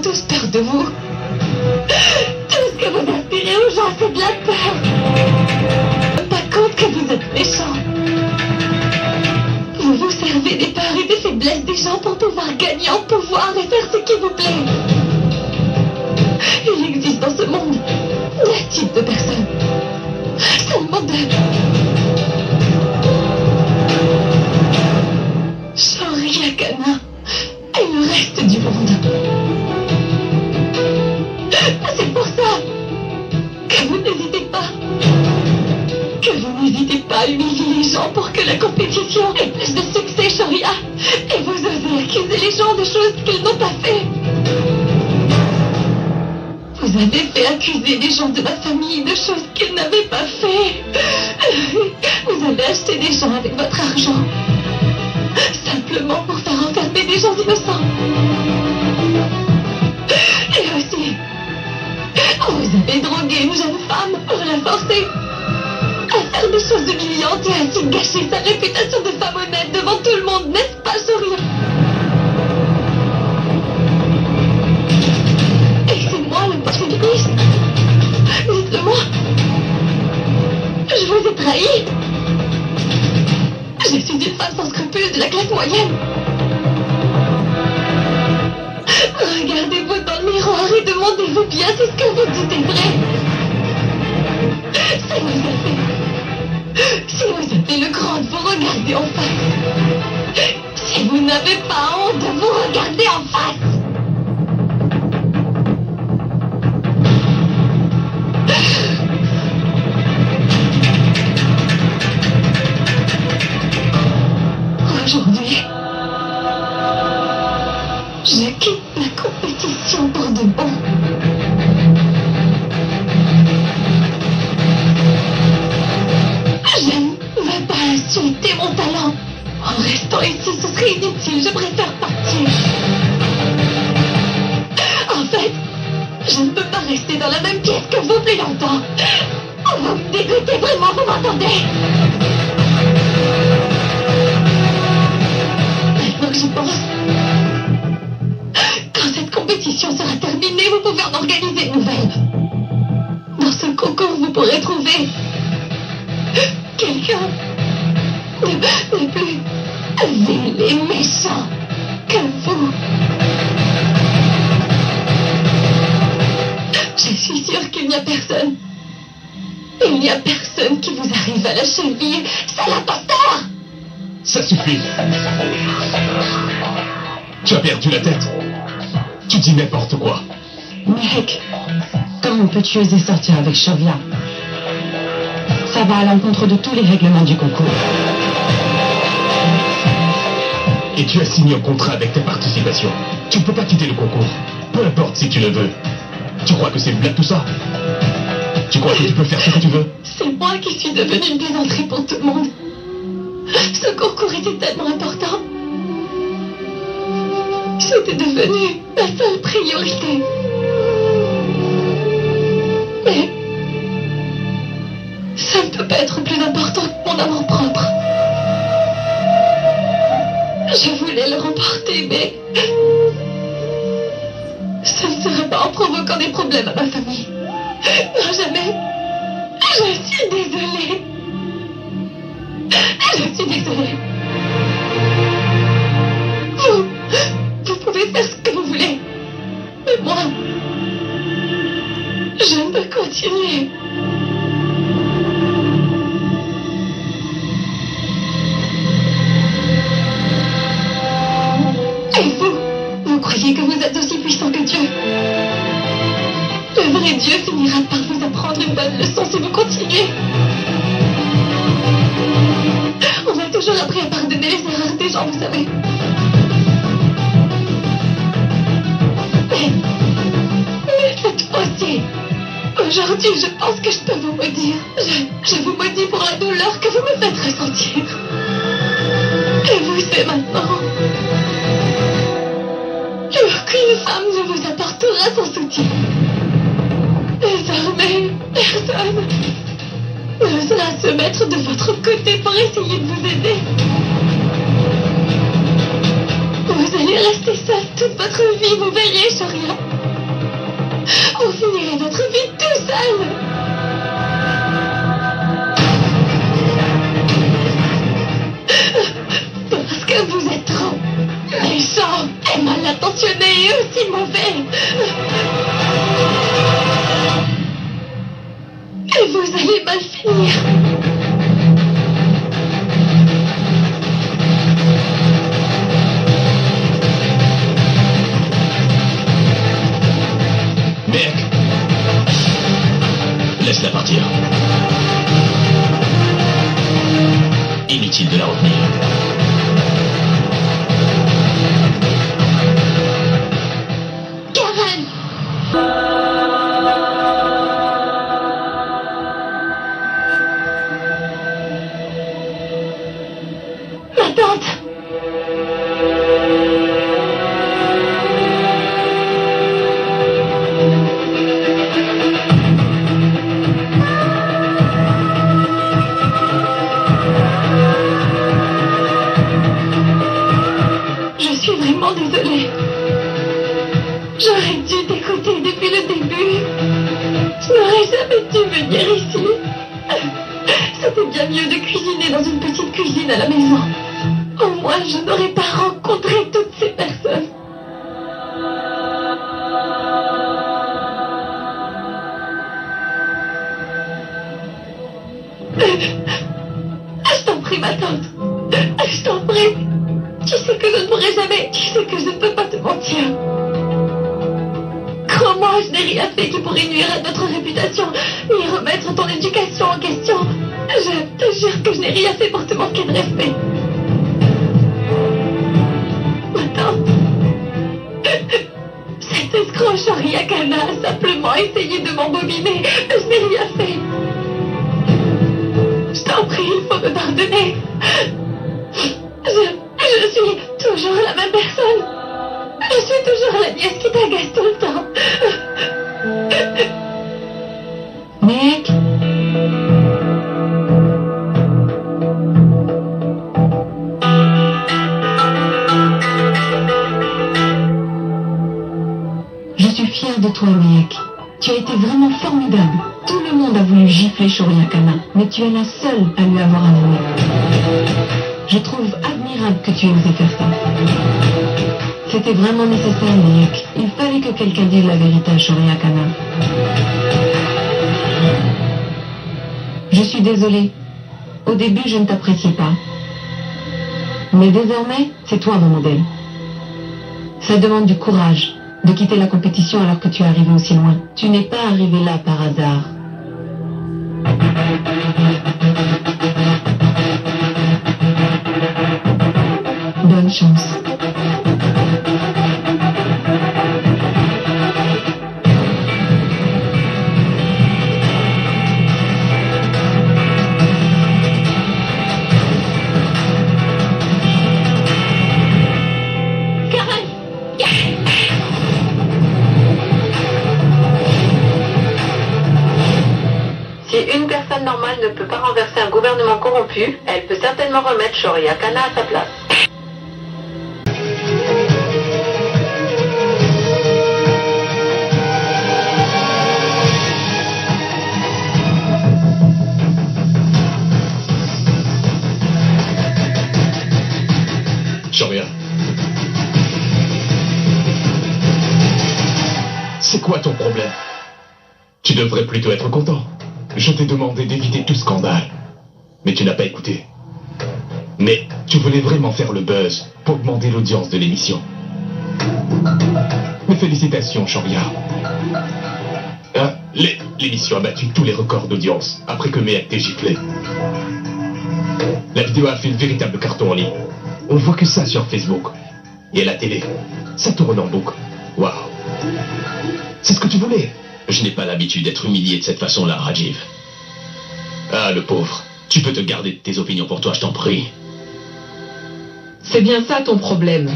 tous peur de vous. Tout ce que vous inspirez aux gens, c'est de la peur. Pas compte que vous êtes méchants. Vous vous servez des peurs et des faiblesses des gens pour pouvoir gagner en pouvoir et faire ce qui vous plaît. Il existe dans ce monde deux types de personnes. Seulement deux. Shoryakana et le reste du monde. C'est pour ça que vous n'hésitez pas. Que vous n'hésitez pas à humilier les gens pour que la compétition ait plus de succès, Shorya. Et vous osez accuser les gens de choses qu'ils n'ont pas fait. Vous avez fait accuser les gens de ma famille de choses qu'ils n'avaient pas fait. Vous avez acheté des gens avec votre argent. Simplement pour faire enfermer des gens innocents. Et aussi, vous avez drogué une jeune femme pour la forcer à faire des choses humiliantes et ainsi gâcher sa réputation de femme honnête devant tout le monde, n'est-ce pas, Shorya? Et c'est moi le poursuiviste. Dites-le-moi. Je vous ai trahi. Je suis une femme sans scrupules de la classe moyenne. Regardez-vous dans le miroir et demandez-vous bien si ce que vous dites est vrai. Si vous avez le cran de vous regarder en face. Si vous n'avez pas honte de vous regarder en face. Aujourd'hui, je quitte la compétition pour de bon. Je ne veux pas insulter mon talent. En restant ici, ce serait inutile, je préfère partir. En fait, je ne peux pas rester dans la même pièce que vous plus longtemps. Vous me dégoûtez vraiment, vous m'entendez? Maintenant que j'y pense, quand cette compétition sera terminée, vous pouvez en organiser une nouvelle. Dans ce concours, vous pourrez trouver quelqu'un de plus vil et méchant que vous. Je suis sûre qu'il n'y a personne. Il n'y a personne qui vous arrive à la cheville. C'est l'imposteur! Ça suffit. Tu as perdu la tête. Tu dis n'importe quoi. Mec, comment peux-tu oser sortir avec Shorya? Ça va à l'encontre de tous les règlements du concours. Et tu as signé un contrat avec tes participations. Tu ne peux pas quitter le concours. Peu importe si tu le veux. Tu crois que c'est une blague tout ça? Tu crois que tu peux faire ce que tu veux? C'est moi qui suis devenue une plaisanterie pour tout le monde. Ce concours était tellement important. C'était devenu ma seule priorité. Mais ça ne peut pas être plus important que mon amour propre. Je voulais le remporter, mais ce ne serait pas en provoquant des problèmes à ma famille. Non, jamais. Je suis désolée. Je suis désolée. Vous pouvez faire ce que vous voulez. Mais moi, je ne peux continuer. Et vous croyez que vous êtes aussi puissant que Dieu? Le vrai Dieu finira par vous apprendre une bonne leçon si vous continuez. On a toujours appris à pardonner les erreurs des gens, vous savez. Mais cette fois-ci, aujourd'hui, je pense que je peux vous maudire. Je vous maudis pour la douleur que vous me faites ressentir. Et vous, c'est maintenant. Aucune femme ne vous apportera son soutien. Désormais, personne n'osera se mettre de votre côté pour essayer de vous aider. Vous allez rester seul toute votre vie, vous verrez, Shoria. Vous finirez votre vie tout seul. Parce que vous êtes trop méchant et mal intentionné et aussi mauvais. Et vous allez mal finir. Mec, laisse-la partir. Inutile de la retenir. Karen! Ma tante! Je suis vraiment désolée. J'aurais dû t'écouter depuis le début. Je n'aurais jamais dû venir ici. C'était bien mieux de cuisiner dans une petite cuisine à la maison. Au moins, je n'aurais pas rencontré toutes ces personnes. Je t'en prie, ma tante. Je t'en prie. Tu sais que je ne pourrai jamais. Tu sais que je ne peux pas te mentir. Crois-moi, je n'ai rien fait qui pourrait nuire à notre réputation, ni remettre ton éducation en question. Je te jure que je n'ai rien fait pour te manquer de respect. Ma tante, cet escroc Shoria Kana a simplement essayé de m'embobiner. Je n'ai rien fait. Je t'en prie, il faut me pardonner. Je suis toujours la même personne. Je suis toujours la nièce qui t'agace tout le temps. Mec, je suis fière de toi, mec. Tu as été vraiment formidable. Tout le monde a voulu gifler Shoria Kana, mais tu es la seule à lui avoir avoué. Je trouve admirable que tu aies osé faire ça. C'était vraiment nécessaire, mec. Il fallait que quelqu'un dise la vérité à Shoria Kana. Je suis désolée. Au début, je ne t'appréciais pas. Mais désormais, c'est toi mon modèle. Ça demande du courage de quitter la compétition alors que tu es arrivé aussi loin. Tu n'es pas arrivé là par hasard. Bonne chance. Si une personne normale ne peut pas renverser un gouvernement corrompu, elle peut certainement remettre Shoria Kana à sa place. Shoria. C'est quoi ton problème? Tu devrais plutôt être content. Je t'ai demandé d'éviter tout scandale. Mais tu n'as pas écouté. Mais tu voulais vraiment faire le buzz pour augmenter l'audience de l'émission. Mes félicitations, Shoria. Hein, l'émission a battu tous les records d'audience après que Mehek t'ait giflé. La vidéo a fait une véritable carton en ligne. On voit que ça sur Facebook. Et à la télé. Ça tourne en boucle. Waouh. C'est ce que tu voulais. Je n'ai pas l'habitude d'être humilié de cette façon-là, Rajiv. Ah, le pauvre. Tu peux te garder tes opinions pour toi, je t'en prie. C'est bien ça ton problème.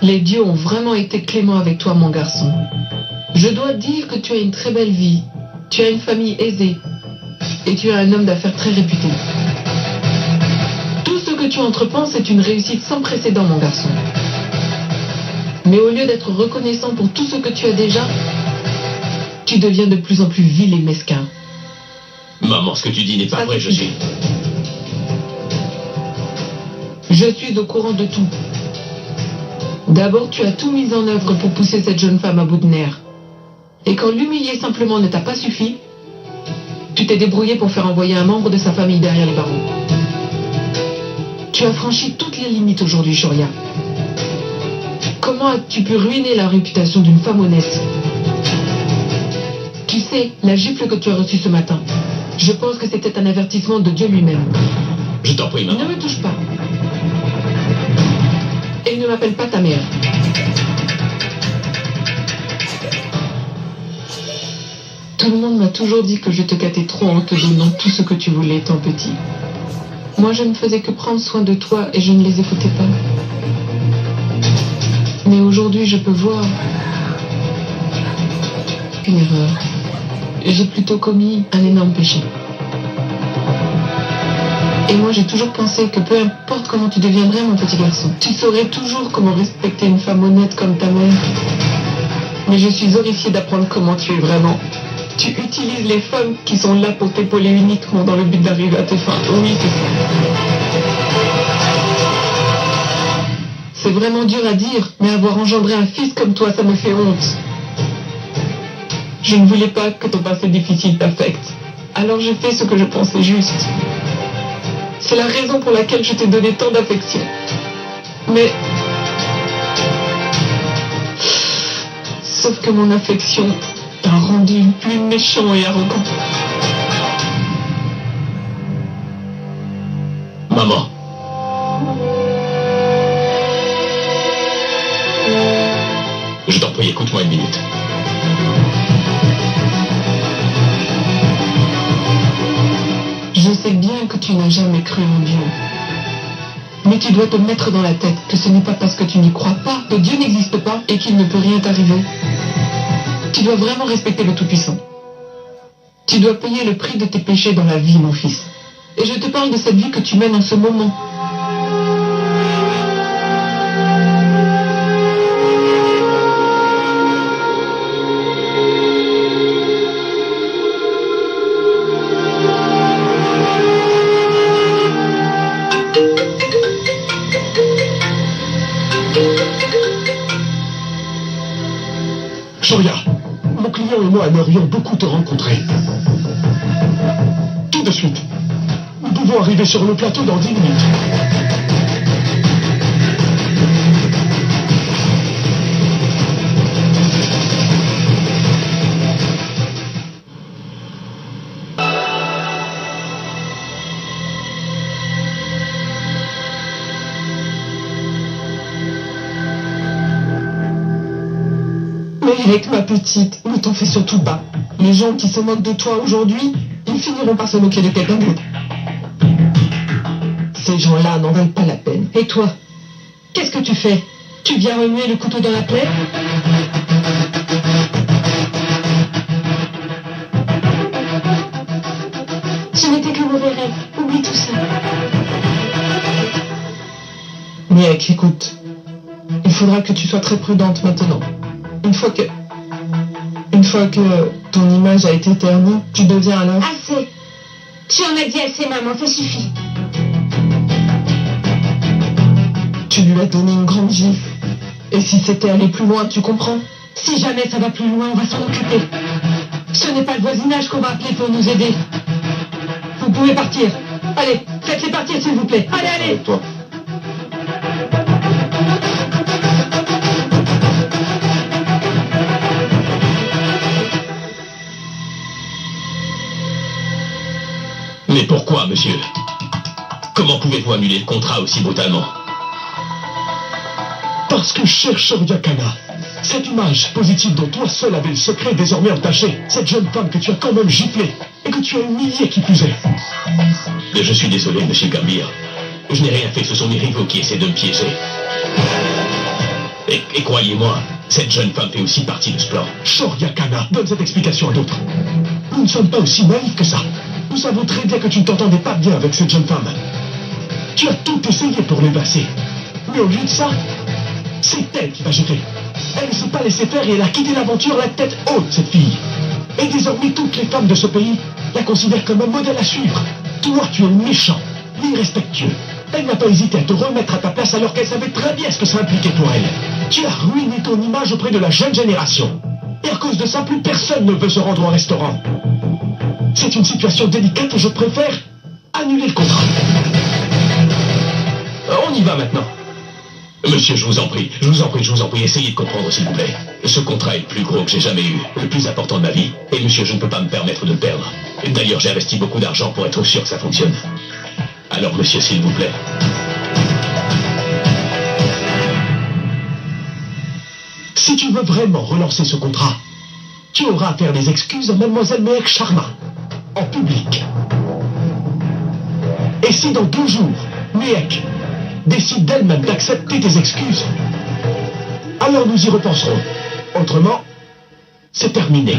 Les dieux ont vraiment été cléments avec toi, mon garçon. Je dois dire que tu as une très belle vie. Tu as une famille aisée. Et tu es un homme d'affaires très réputé. Tout ce que tu entreprends, c'est une réussite sans précédent, mon garçon. Mais au lieu d'être reconnaissant pour tout ce que tu as déjà, tu deviens de plus en plus vil et mesquin. Maman, ce que tu dis n'est pas vrai, je suis... Je suis au courant de tout. D'abord, tu as tout mis en œuvre pour pousser cette jeune femme à bout de nerfs. Et quand l'humilier simplement ne t'a pas suffi, tu t'es débrouillé pour faire envoyer un membre de sa famille derrière les barreaux. Tu as franchi toutes les limites aujourd'hui, Shoria. Comment as-tu pu ruiner la réputation d'une femme honnête? Tu sais, la gifle que tu as reçue ce matin, je pense que c'était un avertissement de Dieu lui-même. Je t'en prie, maman. Ne me touche pas. Et ne m'appelle pas ta mère. Tout le monde m'a toujours dit que je te gâtais trop en te donnant tout ce que tu voulais étant petit. Moi, je ne faisais que prendre soin de toi et je ne les écoutais pas. Mais aujourd'hui, je peux voir une erreur. J'ai plutôt commis un énorme péché. Et moi, j'ai toujours pensé que peu importe comment tu deviendrais, mon petit garçon, tu saurais toujours comment respecter une femme honnête comme ta mère. Mais je suis horrifiée d'apprendre comment tu es vraiment. Tu utilises les femmes qui sont là pour t'épauler uniquement dans le but d'arriver à tes fins. Oui, c'est ça. C'est vraiment dur à dire, mais avoir engendré un fils comme toi, ça me fait honte. Je ne voulais pas que ton passé difficile t'affecte. Alors j'ai fait ce que je pensais juste. C'est la raison pour laquelle je t'ai donné tant d'affection. Mais... sauf que mon affection t'a rendu plus méchant et arrogant. Maman. Je t'en prie, écoute-moi une minute. Je sais bien que tu n'as jamais cru en Dieu. Mais tu dois te mettre dans la tête que ce n'est pas parce que tu n'y crois pas que Dieu n'existe pas et qu'il ne peut rien t'arriver. Tu dois vraiment respecter le Tout-Puissant. Tu dois payer le prix de tes péchés dans la vie, mon fils. Et je te parle de cette vie que tu mènes en ce moment. Shoria, mon client et moi aimerions beaucoup te rencontrer. Tout de suite. Nous pouvons arriver sur le plateau dans 10 minutes. Avec ma petite, ne t'en fais surtout pas. Les gens qui se moquent de toi aujourd'hui, ils finiront par se moquer de quelqu'un d'autre. Ces gens-là n'en valent pas la peine. Et toi, qu'est-ce que tu fais? Tu viens remuer le couteau dans la plaie? Ce n'était que mauvais rêve. Oublie tout ça. Miek, écoute. Il faudra que tu sois très prudente maintenant. Une fois que ton image a été ternie, tu deviens alors... Assez. Tu en as dit assez, maman, ça suffit. Tu lui as donné une grande gifle. Et si c'était aller plus loin, tu comprends? Si jamais ça va plus loin, on va s'en occuper. Ce n'est pas le voisinage qu'on va appeler pour nous aider. Vous pouvez partir. Allez, faites-les partir s'il vous plaît. Allez, allez. Toi. Mais pourquoi, monsieur? Comment pouvez-vous annuler le contrat aussi brutalement? Parce que, cher Shoria Kana, cette image positive dont toi seul avais le secret est désormais entachée. Cette jeune femme que tu as quand même giflée et que tu as humiliée qui plus est. Je suis désolé, monsieur Gambir. Je n'ai rien fait, ce sont mes rivaux qui essaient de me piéger. Et croyez-moi, cette jeune femme fait aussi partie de ce plan. Shoria Kana, donne cette explication à d'autres. Nous ne sommes pas aussi naïfs que ça. Nous savons très bien que tu ne t'entendais pas bien avec cette jeune femme. Tu as tout essayé pour l'évincer. Mais au lieu de ça, c'est elle qui va jeter. Elle ne s'est pas laissée faire et elle a quitté l'aventure la tête haute, cette fille. Et désormais, toutes les femmes de ce pays la considèrent comme un modèle à suivre. Toi, tu es méchant, irrespectueux. Elle n'a pas hésité à te remettre à ta place alors qu'elle savait très bien ce que ça impliquait pour elle. Tu as ruiné ton image auprès de la jeune génération. Et à cause de ça, plus personne ne veut se rendre au restaurant. C'est une situation délicate et je préfère annuler le contrat. On y va maintenant. Monsieur, je vous en prie, essayez de comprendre, s'il vous plaît. Ce contrat est le plus gros que j'ai jamais eu, le plus important de ma vie. Et monsieur, je ne peux pas me permettre de le perdre. D'ailleurs, j'ai investi beaucoup d'argent pour être sûr que ça fonctionne. Alors, monsieur, s'il vous plaît. Si tu veux vraiment relancer ce contrat, tu auras à faire des excuses à mademoiselle Mehek Sharma, en public. Et si dans 2 jours, Mehek décide d'elle-même d'accepter tes excuses, alors nous y repenserons. Autrement, c'est terminé.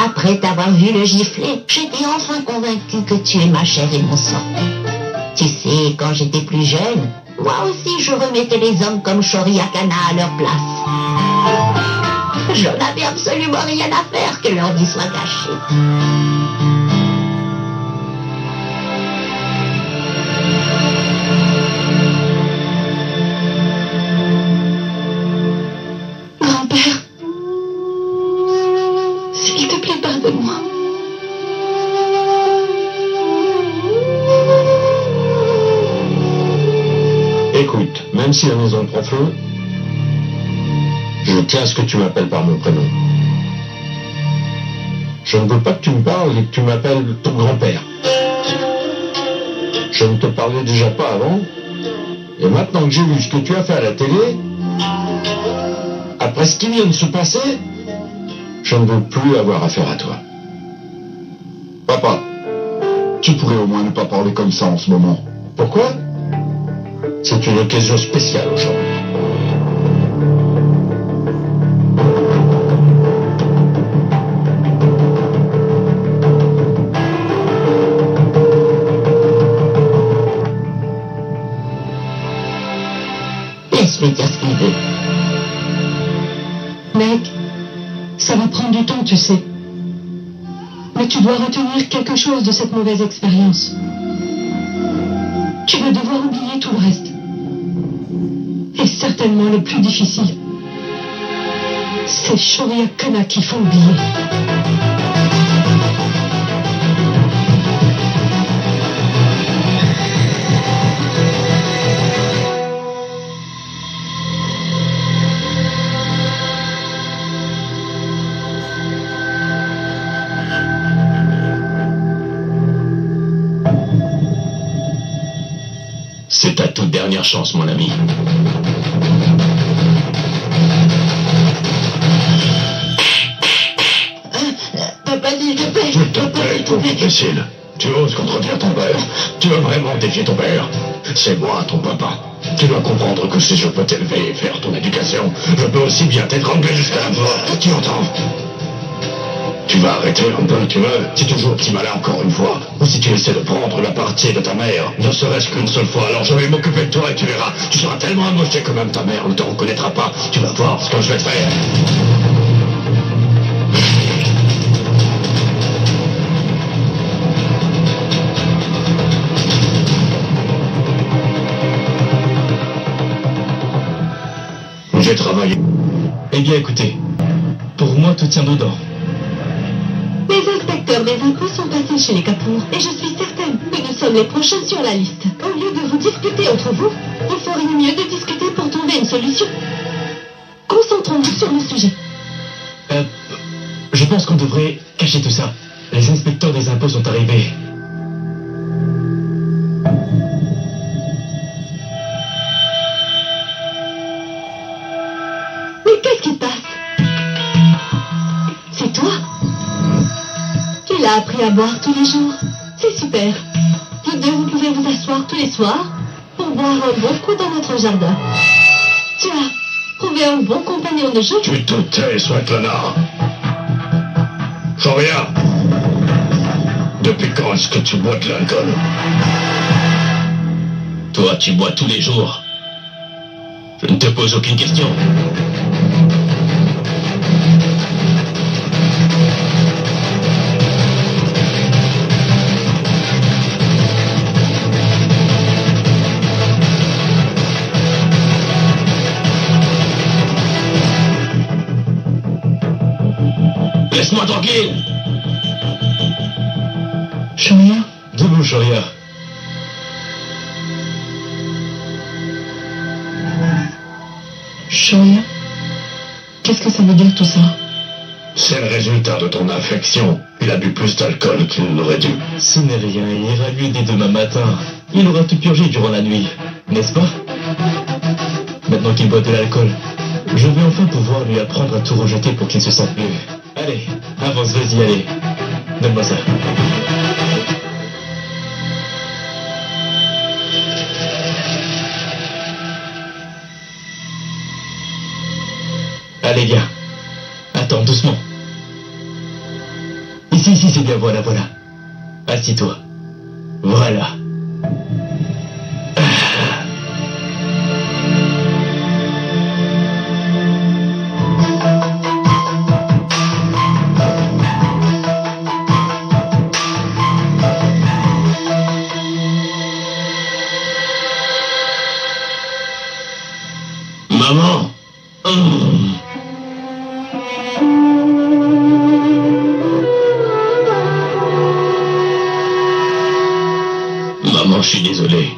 Après t'avoir vu le gifler, j'étais enfin convaincue que tu es ma chair et mon sang. Tu sais, quand j'étais plus jeune, moi aussi je remettais les hommes comme Shoria Kana à leur place. Je n'avais absolument rien à faire que leur vie soit gâchée. Grand-père, s'il te plaît, pardonne-moi. Écoute, même si la maison prend feu, je tiens à ce que tu m'appelles par mon prénom. Je ne veux pas que tu me parles et que tu m'appelles ton grand-père. Je ne te parlais déjà pas avant, et maintenant que j'ai vu ce que tu as fait à la télé, après ce qui vient de se passer, je ne veux plus avoir affaire à toi. Papa, tu pourrais au moins ne pas parler comme ça en ce moment. Pourquoi ? C'est une occasion spéciale aujourd'hui. Laisse-le dire ce qu'il veut. Mec, ça va prendre du temps, tu sais. Mais tu dois retenir quelque chose de cette mauvaise expérience. Tu vas devoir oublier tout le reste. Et certainement le plus difficile, c'est Shoria Kana qu'il faut oublier. C'est ta toute dernière chance, mon ami. Papa, s'il te plaît. Je te paie, toi, imbécile. Tu oses contredire ton père. Tu veux vraiment défier ton père. C'est moi, ton papa. Tu dois comprendre que si je peux t'élever et faire ton éducation, je peux aussi bien t'étrangler jusqu'à la mort. Tu entends ? Tu vas arrêter un peu, tu veux? Si tu joues au petit malin encore une fois, ou si tu essaies de prendre la partie de ta mère, ne serait-ce qu'une seule fois, alors je vais m'occuper de toi et tu verras. Tu seras tellement amoché que même ta mère ne te reconnaîtra pas. Tu vas voir ce que je vais te faire. J'ai travaillé. Eh bien écoutez, pour moi tout tient dedans. Les inspecteurs des impôts sont passés chez les Kapoor et je suis certaine que nous sommes les prochains sur la liste. Au lieu de vous disputer entre vous, vous feriez mieux de discuter pour trouver une solution. Concentrons-nous sur le sujet. Je pense qu'on devrait cacher tout ça. Les inspecteurs des impôts sont arrivés. Mais qu'est-ce qui se passe? C'est toi? Tu l'as appris à boire tous les jours. C'est super. Vous deux, vous pouvez vous asseoir tous les soirs pour boire un bon coup dans notre jardin. Tu as trouvé un bon compagnon de jeu. Tu te tais, Svetlana. Shoria, depuis quand est-ce que tu bois de l'alcool? Toi, tu bois tous les jours. Je ne te pose aucune question. Laisse-moi tranquille. Shoria, Debout, Shoria. Shoria, qu'est-ce que ça veut dire tout ça? C'est le résultat de ton affection. Il a bu plus d'alcool qu'il n'aurait dû. Ce n'est rien, il ira lui dès demain matin. Il aura tout purgé durant la nuit, n'est-ce pas? Maintenant qu'il boit de l'alcool, je vais enfin pouvoir lui apprendre à tout rejeter pour qu'il se sente mieux. Allez, avance, vas-y, allez. Donne-moi ça. Allez, viens. Attends, doucement. Ici, c'est bien, voilà. Assis-toi. Voilà. Maman. Maman, je suis désolé.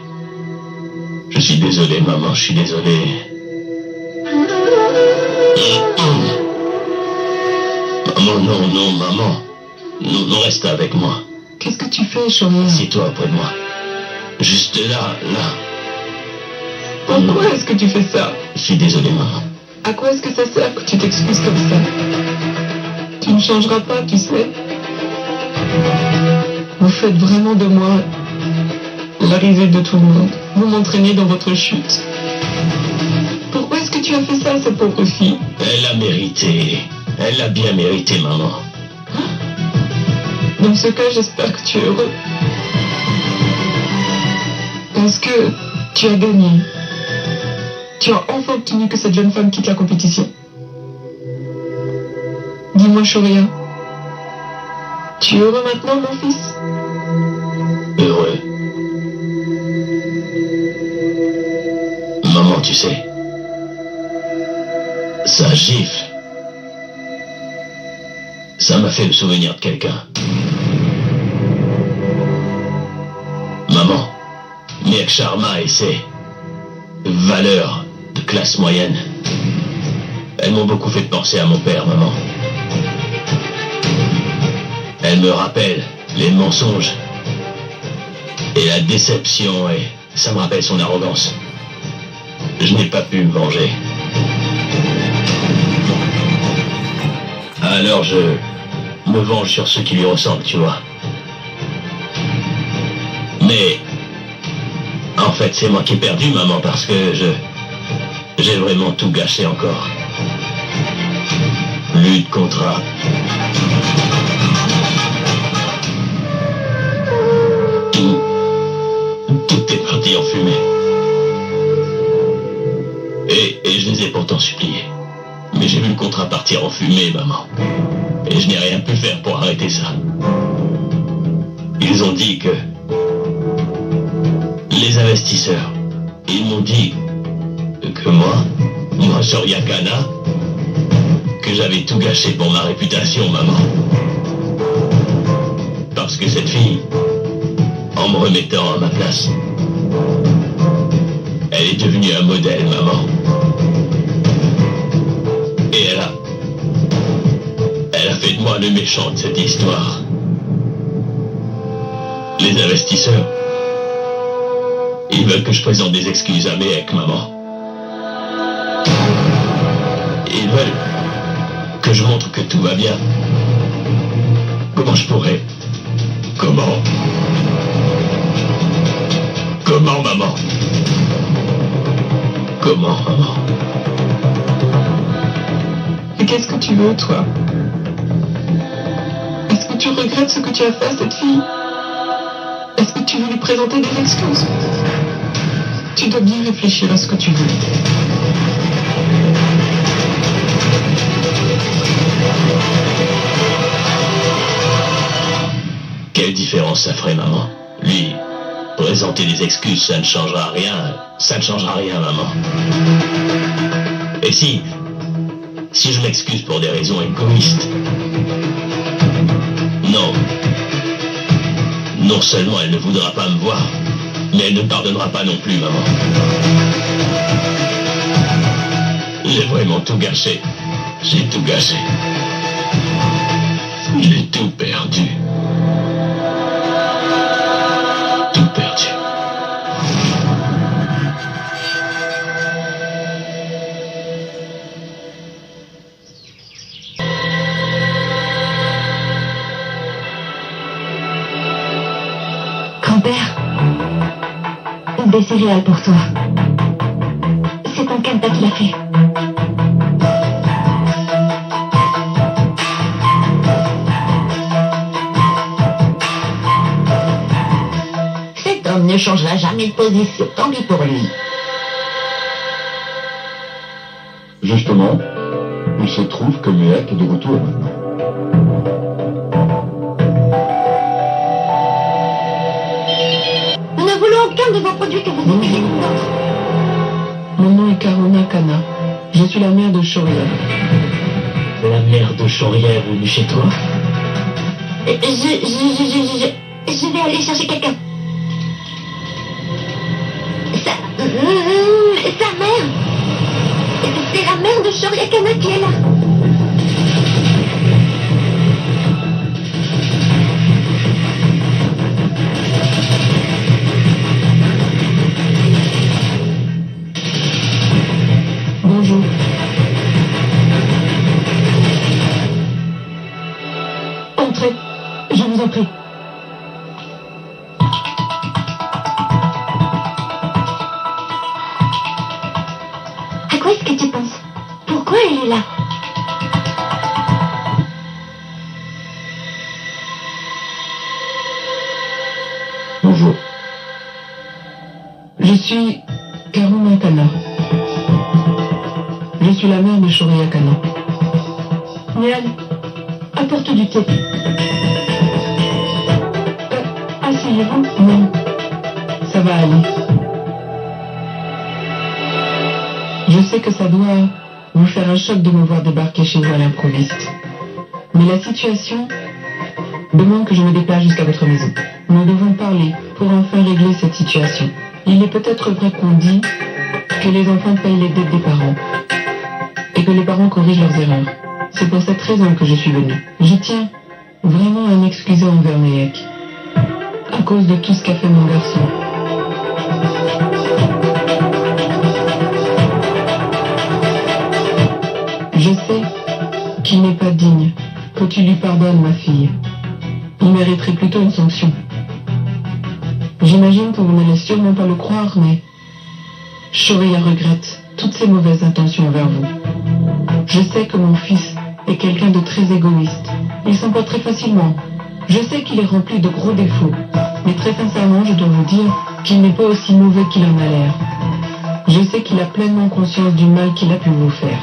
Je suis désolé, maman, je suis désolé. Maman, non, maman. Non, reste avec moi. Qu'est-ce que tu fais, Shoria? Assieds-toi auprès de moi. Juste là. Pourquoi est-ce que tu fais ça? Je suis désolé, maman. À quoi est-ce que ça sert que tu t'excuses comme ça? Tu ne changeras pas, tu sais. Vous faites vraiment de moi la risée de tout le monde. Vous m'entraînez dans votre chute. Pourquoi est-ce que tu as fait ça à cette pauvre fille? Elle a mérité. Elle l'a bien mérité, maman. Dans ce cas, j'espère que tu es heureux. Parce que tu as gagné. Tu as enfin obtenu que cette jeune femme quitte la compétition. Dis-moi, Shoria, tu es heureux maintenant, mon fils? Heureux. Maman, tu sais, ça gifle. Ça m'a fait me souvenir de quelqu'un. Maman, Mirk Sharma et ses valeurs de classe moyenne, elles m'ont beaucoup fait penser à mon père, maman. Elles me rappellent les mensonges et la déception, et ça me rappelle son arrogance. Je n'ai pas pu me venger. Alors je me venge sur ceux qui lui ressemblent, tu vois. Mais en fait, c'est moi qui ai perdu, maman, parce que j'ai vraiment tout gâché encore. Plus de contrat. Tout est parti en fumée. Et je les ai pourtant suppliés. Mais j'ai vu le contrat partir en fumée, maman. Et je n'ai rien pu faire pour arrêter ça. Ils ont dit que... Les investisseurs, ils m'ont dit que moi, Shoria Kana, que j'avais tout gâché pour ma réputation, maman. Parce que cette fille, en me remettant à ma place, elle est devenue un modèle, maman. Et elle a fait de moi le méchant de cette histoire. Les investisseurs, ils veulent que je présente des excuses à mes ex, maman. Ils veulent que je montre que tout va bien. Comment je pourrais? Comment, maman? Comment, maman? Et qu'est-ce que tu veux, toi? Est-ce que tu regrettes ce que tu as fait à cette fille? Est-ce que tu veux lui présenter des excuses? Tu dois bien réfléchir à ce que tu veux. Quelle différence ça ferait, maman? Lui, présenter des excuses, ça ne changera rien. Ça ne changera rien, maman. Et si je m'excuse pour des raisons égoïstes, non seulement elle ne voudra pas me voir, mais elle ne pardonnera pas non plus, maman. J'ai vraiment tout gâché. J'ai tout gâché. J'ai tout perdu. Tout perdu. Grand-père, des céréales pour toi. C'est ton Kanta qui l'a fait. Cet homme ne changera jamais de position, tant pis pour lui. Justement, il se trouve que Méhek est de retour maintenant. Nous ne voulons aucun de vos produits que vous utilisez maintenant. Mon nom est Karuna Kana. Je suis la mère de Shoria. La mère de Shoria est venue chez toi? Je vais aller chercher quelqu'un. Sa mère. C'est la mère de Shoria Kana qui est là. Bonjour. Entrez, je vous en prie. À quoi est-ce que tu penses? Pourquoi elle est là? Bonjour. Je suis Karuna Kana. Je suis la mère de Shoria Kana. Nial, apporte du thé. Asseyez-vous. Non, ça va aller. Je sais que ça doit vous faire un choc de me voir débarquer chez vous à l'improviste. Mais la situation demande que je me déplace jusqu'à votre maison. Nous devons parler pour enfin régler cette situation. Il est peut-être vrai qu'on dit que les enfants payent les dettes des parents et que les parents corrigent leurs erreurs. C'est pour cette raison que je suis venue. Je tiens vraiment à m'excuser envers Méhek à cause de tout ce qu'a fait mon garçon. Je sais qu'il n'est pas digne que tu lui pardonnes, ma fille. Il mériterait plutôt une sanction. J'imagine que vous n'allez sûrement pas le croire, mais Shoria regrette toutes ses mauvaises intentions envers vous. Je sais que mon fils est quelqu'un de très égoïste. Il s'en porte très facilement. Je sais qu'il est rempli de gros défauts. Mais très sincèrement, je dois vous dire qu'il n'est pas aussi mauvais qu'il en a l'air. Je sais qu'il a pleinement conscience du mal qu'il a pu vous faire.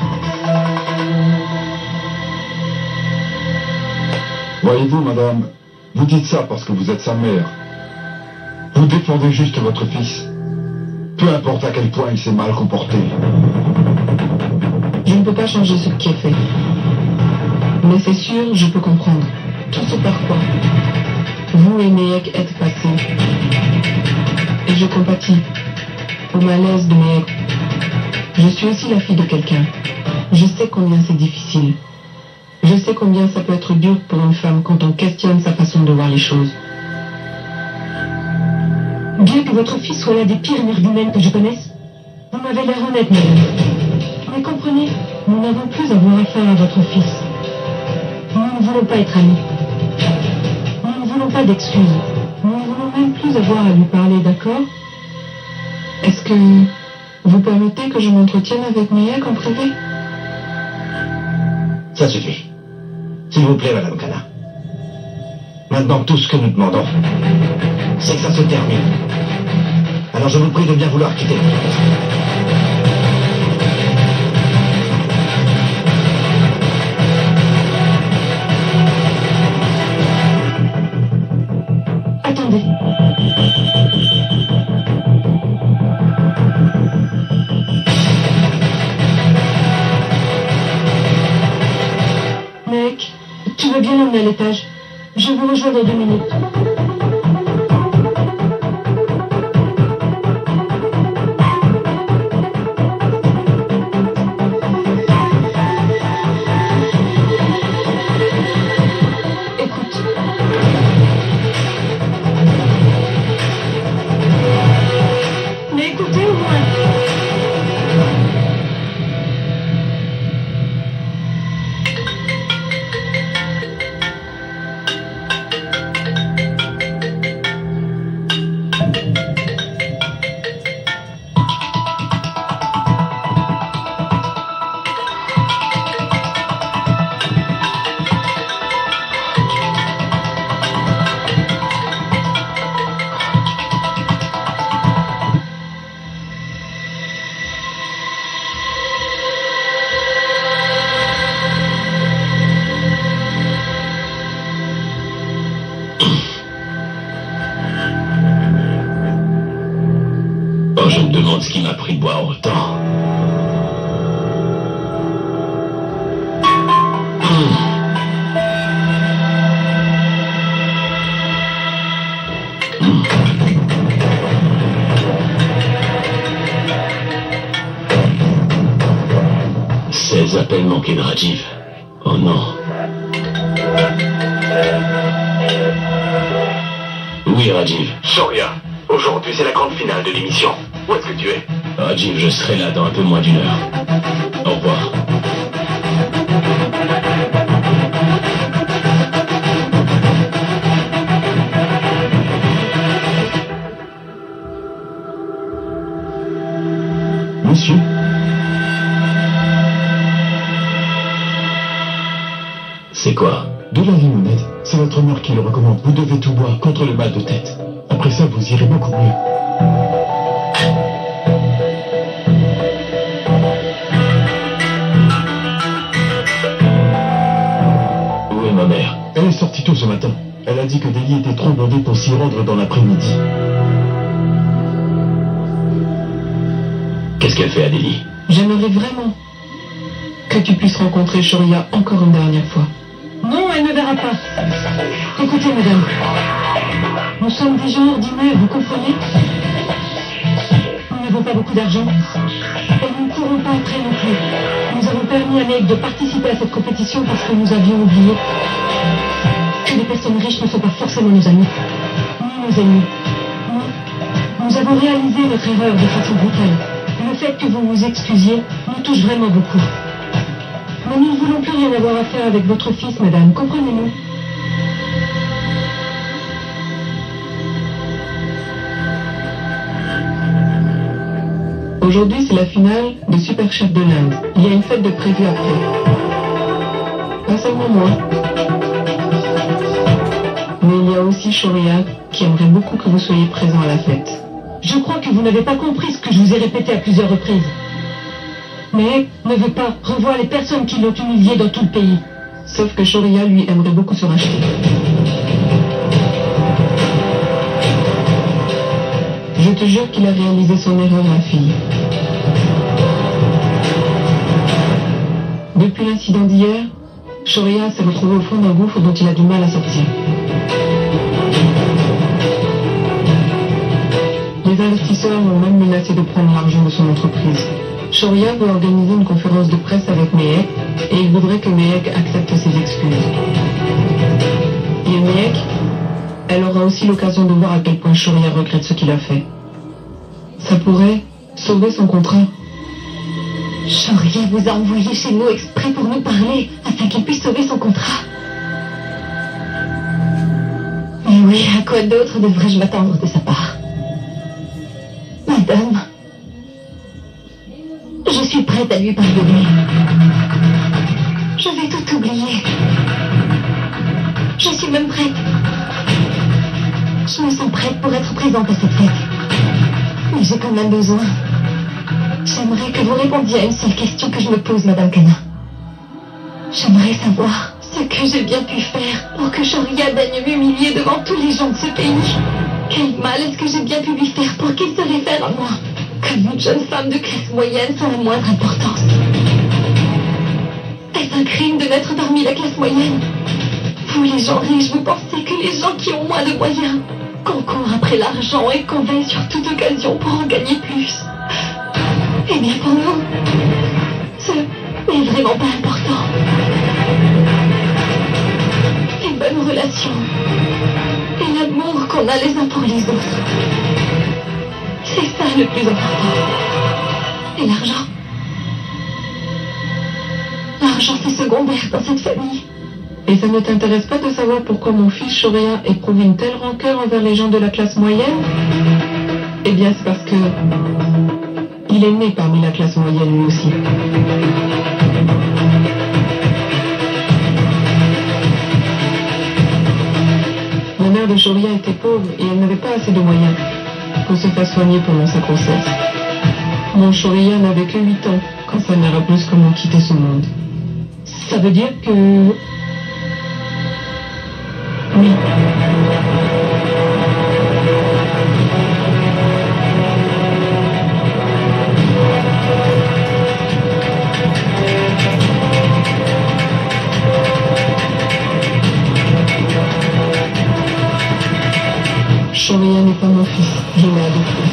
Voyez-vous, madame, vous dites ça parce que vous êtes sa mère. Vous défendez juste votre fils. Peu importe à quel point il s'est mal comporté. Je ne peux pas changer ce qui est fait. Mais c'est sûr, je peux comprendre. Tout ce par quoi Vous et Mehek êtes passés. Et je compatis au malaise de Mehek. Je suis aussi la fille de quelqu'un. Je sais combien c'est difficile. Je sais combien ça peut être dur pour une femme quand on questionne sa façon de voir les choses. Bien que votre fils soit l'un des pires énergumènes que je connaisse, vous m'avez l'air honnête, madame. Mais comprenez, nous n'avons plus à voir affaire à votre fils. Nous ne voulons pas être amis. Nous ne voulons pas d'excuses. Nous ne voulons même plus avoir à lui parler, d'accord? Est-ce que vous permettez que je m'entretienne avec Mehek en privé? Ça suffit. S'il vous plaît, Madame Kana. Maintenant, tout ce que nous demandons, c'est que ça se termine. Alors je vous prie de bien vouloir quitter. Attendez. Mec, tu veux bien l'emmener à l'étage? Je vous rejoins dans 2 minutes. Écoute. Mais écoutez au moins. Oh, je me demande ce qui m'a pris de boire autant. Ces appels manqués de Rajiv. Oh non. Oui, Rajiv. Shoria, aujourd'hui c'est la grande finale de l'émission. Où est-ce que tu es? Rajiv, je serai là dans un peu moins d'1 heure. Au revoir. Monsieur, C'est quoi? de la limonade, c'est votre mère qui le recommande. Vous devez tout boire contre le mal de tête. Après ça, vous irez beaucoup mieux. Où est ma mère? Elle est sortie tôt ce matin. Elle a dit que Delhi était trop bondé pour s'y rendre dans l'après-midi. Qu'est-ce qu'elle fait à Delhi? J'aimerais vraiment que tu puisses rencontrer Shoria encore une dernière fois. Non, elle ne verra pas. Écoutez, madame. Nous sommes des gens ordinaires, vous comprenez? Nous n'avons pas beaucoup d'argent. Et nous ne courons pas après non plus. Nous avons permis à Meg de participer à cette compétition parce que nous avions oublié que les personnes riches ne sont pas forcément nos amis, ni nos ennemis. Nous avons réalisé notre erreur de façon brutale. Le fait que vous vous excusiez nous touche vraiment beaucoup. Mais nous ne voulons plus rien avoir à faire avec votre fils, madame. Comprenez-nous? Aujourd'hui, c'est la finale de Super Chef de l'Inde. Il y a une fête de prévue après. Pas seulement moi. Mais il y a aussi Shoria qui aimerait beaucoup que vous soyez présent à la fête. Je crois que vous n'avez pas compris ce que je vous ai répété à plusieurs reprises. Mais ne veut pas revoir les personnes qui l'ont humilié dans tout le pays. Sauf que Shoria, lui, aimerait beaucoup se racheter. Je te jure qu'il a réalisé son erreur, ma fille. Depuis l'incident d'hier, Shoria s'est retrouvé au fond d'un gouffre dont il a du mal à sortir. Les investisseurs l'ont même menacé de prendre l'argent de son entreprise. Shoria veut organiser une conférence de presse avec Mehek et il voudrait que Mehek accepte ses excuses. Et Mehek, elle aura aussi l'occasion de voir à quel point Shoria regrette ce qu'il a fait. Ça pourrait sauver son contrat. Shoria vous a envoyé chez nous exprès pour nous parler, afin qu'il puisse sauver son contrat. Mais oui, à quoi d'autre devrais-je m'attendre de sa part? Madame, je suis prête à lui pardonner. Je vais tout oublier. Je suis même prête. Je me sens prête pour être présente à cette fête. Mais j'ai quand même besoin. J'aimerais que vous répondiez à une seule question que je me pose, Madame Kana. J'aimerais savoir ce que j'ai bien pu faire pour que Shoria daigne m'humilier devant tous les gens de ce pays. Quel mal est-ce que j'ai bien pu lui faire pour qu'il se réfère à moi comme une jeune femme de classe moyenne sans la moindre importance? Est-ce un crime de naître parmi la classe moyenne? Vous les gens riches, vous pensez que les gens qui ont moins de moyens concourent après l'argent et qu'on veille sur toute occasion pour en gagner plus? Eh bien pour nous, ce n'est vraiment pas important. Les bonnes relations et l'amour qu'on a les uns pour les autres, c'est ça le plus important. Et l'argent? L'argent c'est secondaire dans cette famille. Et ça ne t'intéresse pas de savoir pourquoi mon fils Shoria éprouve une telle rancœur envers les gens de la classe moyenne? Eh bien c'est parce que il est né parmi la classe moyenne lui aussi. La mère de Shoria était pauvre et elle n'avait pas assez de moyens pour se faire soigner pendant sa grossesse. Mon Shoria n'avait que 8 ans quand sa mère a brusquement quitté ce monde. Ça veut dire que... Oui. Shoria n'est pas mon fils, je l'ai adopté.